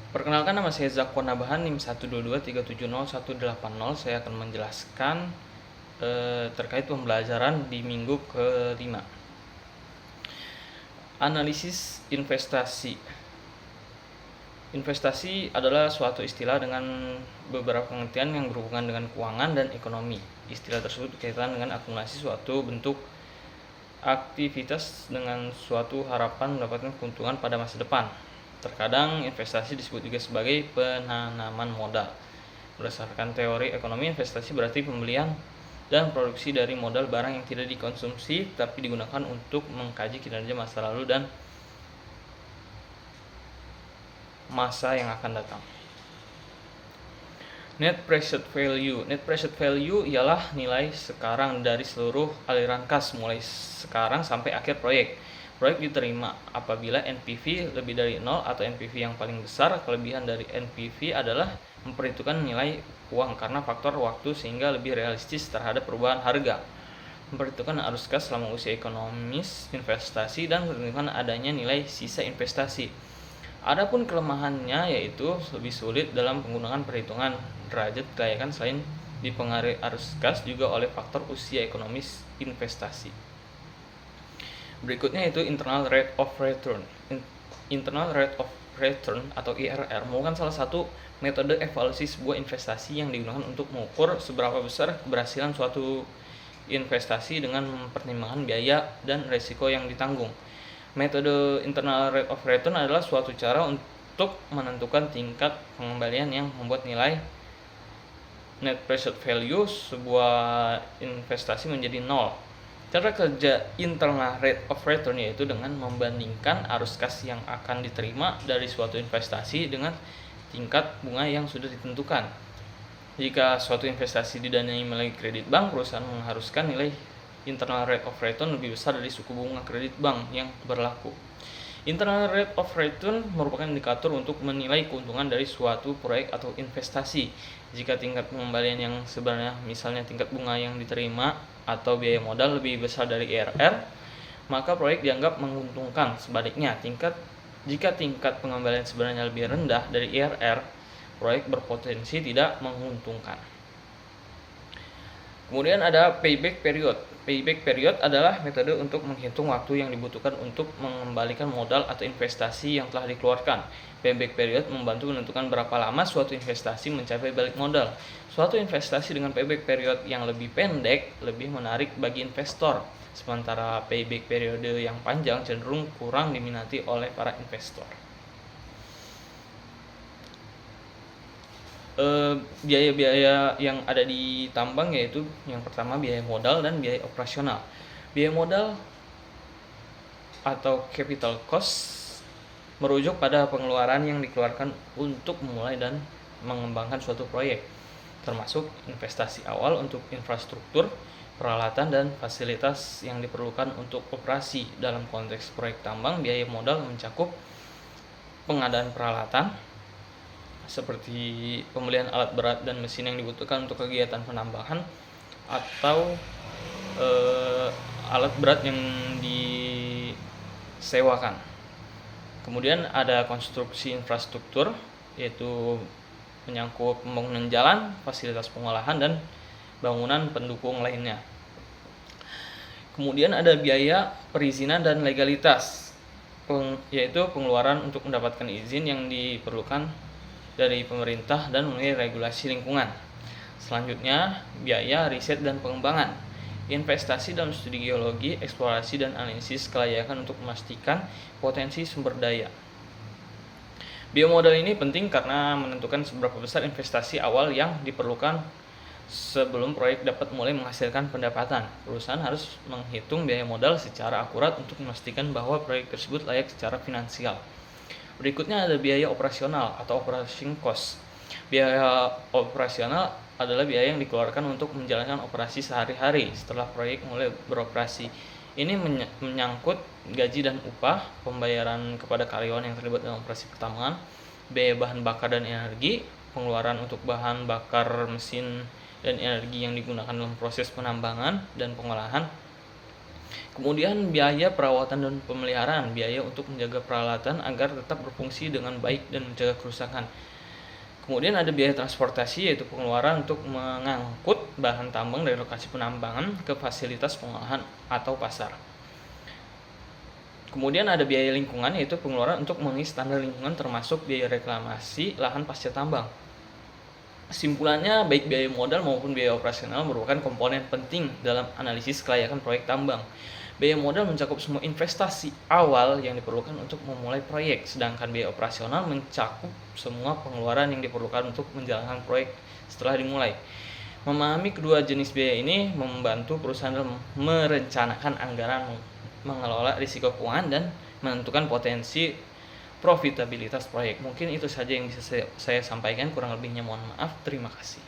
Perkenalkan, nama saya Zakwan Nabahan, NIM 122370180. Saya akan menjelaskan terkait pembelajaran di minggu ke-5. Analisis investasi. Investasi adalah suatu istilah dengan beberapa pengertian yang berhubungan dengan keuangan dan ekonomi. Istilah tersebut berkaitan dengan akumulasi suatu bentuk aktivitas dengan suatu harapan mendapatkan keuntungan pada masa depan. Terkadang investasi disebut juga sebagai penanaman modal. Berdasarkan teori ekonomi, investasi berarti pembelian dan produksi dari modal barang yang tidak dikonsumsi tapi digunakan untuk mengkaji kinerja masa lalu dan masa yang akan datang. Net present value. Net present value ialah nilai sekarang dari seluruh aliran kas mulai sekarang sampai akhir proyek. Proyek diterima apabila NPV lebih dari 0 atau NPV yang paling besar. Kelebihan dari NPV adalah memperhitungkan nilai uang karena faktor waktu sehingga lebih realistis terhadap perubahan harga. Memperhitungkan arus kas selama usia ekonomis investasi dan memperhitungkan adanya nilai sisa investasi. Adapun kelemahannya yaitu lebih sulit dalam penggunaan perhitungan derajat kelayakan selain dipengaruhi arus kas juga oleh faktor usia ekonomis investasi. Berikutnya itu internal rate of return. Internal rate of return atau IRR merupakan salah satu metode evaluasi sebuah investasi yang digunakan untuk mengukur seberapa besar keberhasilan suatu investasi dengan mempertimbangkan biaya dan risiko yang ditanggung. Metode internal rate of return adalah suatu cara untuk menentukan tingkat pengembalian yang membuat nilai net present value sebuah investasi menjadi 0. Cara kerja internal rate of return yaitu dengan membandingkan arus kas yang akan diterima dari suatu investasi dengan tingkat bunga yang sudah ditentukan. Jika suatu investasi didanai melalui kredit bank, perusahaan mengharuskan nilai internal rate of return lebih besar dari suku bunga kredit bank yang berlaku. Internal rate of return merupakan indikator untuk menilai keuntungan dari suatu proyek atau investasi. Jika tingkat pengembalian yang sebenarnya, misalnya tingkat bunga yang diterima atau biaya modal lebih besar dari IRR, maka proyek dianggap menguntungkan. Sebaliknya, jika tingkat pengembalian sebenarnya lebih rendah dari IRR, proyek berpotensi tidak menguntungkan. Kemudian ada payback period. Payback period adalah metode untuk menghitung waktu yang dibutuhkan untuk mengembalikan modal atau investasi yang telah dikeluarkan. Payback period membantu menentukan berapa lama suatu investasi mencapai balik modal. Suatu investasi dengan payback period yang lebih pendek lebih menarik bagi investor, sementara payback period yang panjang cenderung kurang diminati oleh para investor. Biaya-biaya yang ada di tambang yaitu yang pertama biaya modal dan biaya operasional. Biaya modal atau capital cost merujuk pada pengeluaran yang dikeluarkan untuk memulai dan mengembangkan suatu proyek, termasuk investasi awal untuk infrastruktur, peralatan, dan fasilitas yang diperlukan untuk operasi. Dalam konteks proyek tambang, biaya modal mencakup pengadaan peralatan, seperti pembelian alat berat dan mesin yang dibutuhkan untuk kegiatan penambangan atau alat berat yang disewakan. Kemudian ada konstruksi infrastruktur, yaitu menyangkut pembangunan jalan, fasilitas pengolahan, dan bangunan pendukung lainnya. Kemudian ada biaya perizinan dan legalitas, yaitu pengeluaran untuk mendapatkan izin yang diperlukan dari pemerintah dan memenuhi regulasi lingkungan. Selanjutnya, biaya riset dan pengembangan. Investasi dalam studi geologi, eksplorasi, dan analisis kelayakan untuk memastikan potensi sumber daya. Biomodal ini penting karena menentukan seberapa besar investasi awal yang diperlukan sebelum proyek dapat mulai menghasilkan pendapatan. Perusahaan harus menghitung biaya modal secara akurat untuk memastikan bahwa proyek tersebut layak secara finansial. Berikutnya ada biaya operasional atau operating cost. Biaya operasional adalah biaya yang dikeluarkan untuk menjalankan operasi sehari-hari setelah proyek mulai beroperasi. Ini menyangkut gaji dan upah, pembayaran kepada karyawan yang terlibat dalam operasi pertambangan, biaya bahan bakar dan energi, pengeluaran untuk bahan bakar mesin dan energi yang digunakan dalam proses penambangan dan pengolahan, Kemudian biaya perawatan dan pemeliharaan, biaya untuk menjaga peralatan agar tetap berfungsi dengan baik dan mencegah kerusakan. Kemudian ada biaya transportasi, yaitu pengeluaran untuk mengangkut bahan tambang dari lokasi penambangan ke fasilitas pengolahan atau pasar. Kemudian ada biaya lingkungan, yaitu pengeluaran untuk memenuhi standar lingkungan termasuk biaya reklamasi lahan pasca tambang. Kesimpulannya, baik biaya modal maupun biaya operasional merupakan komponen penting dalam analisis kelayakan proyek tambang. Biaya modal mencakup semua investasi awal yang diperlukan untuk memulai proyek, sedangkan biaya operasional mencakup semua pengeluaran yang diperlukan untuk menjalankan proyek setelah dimulai. Memahami kedua jenis biaya ini membantu perusahaan dalam merencanakan anggaran, mengelola risiko keuangan, dan menentukan potensi profitabilitas proyek. Mungkin itu saja yang bisa saya sampaikan, kurang lebihnya mohon maaf. Terima kasih.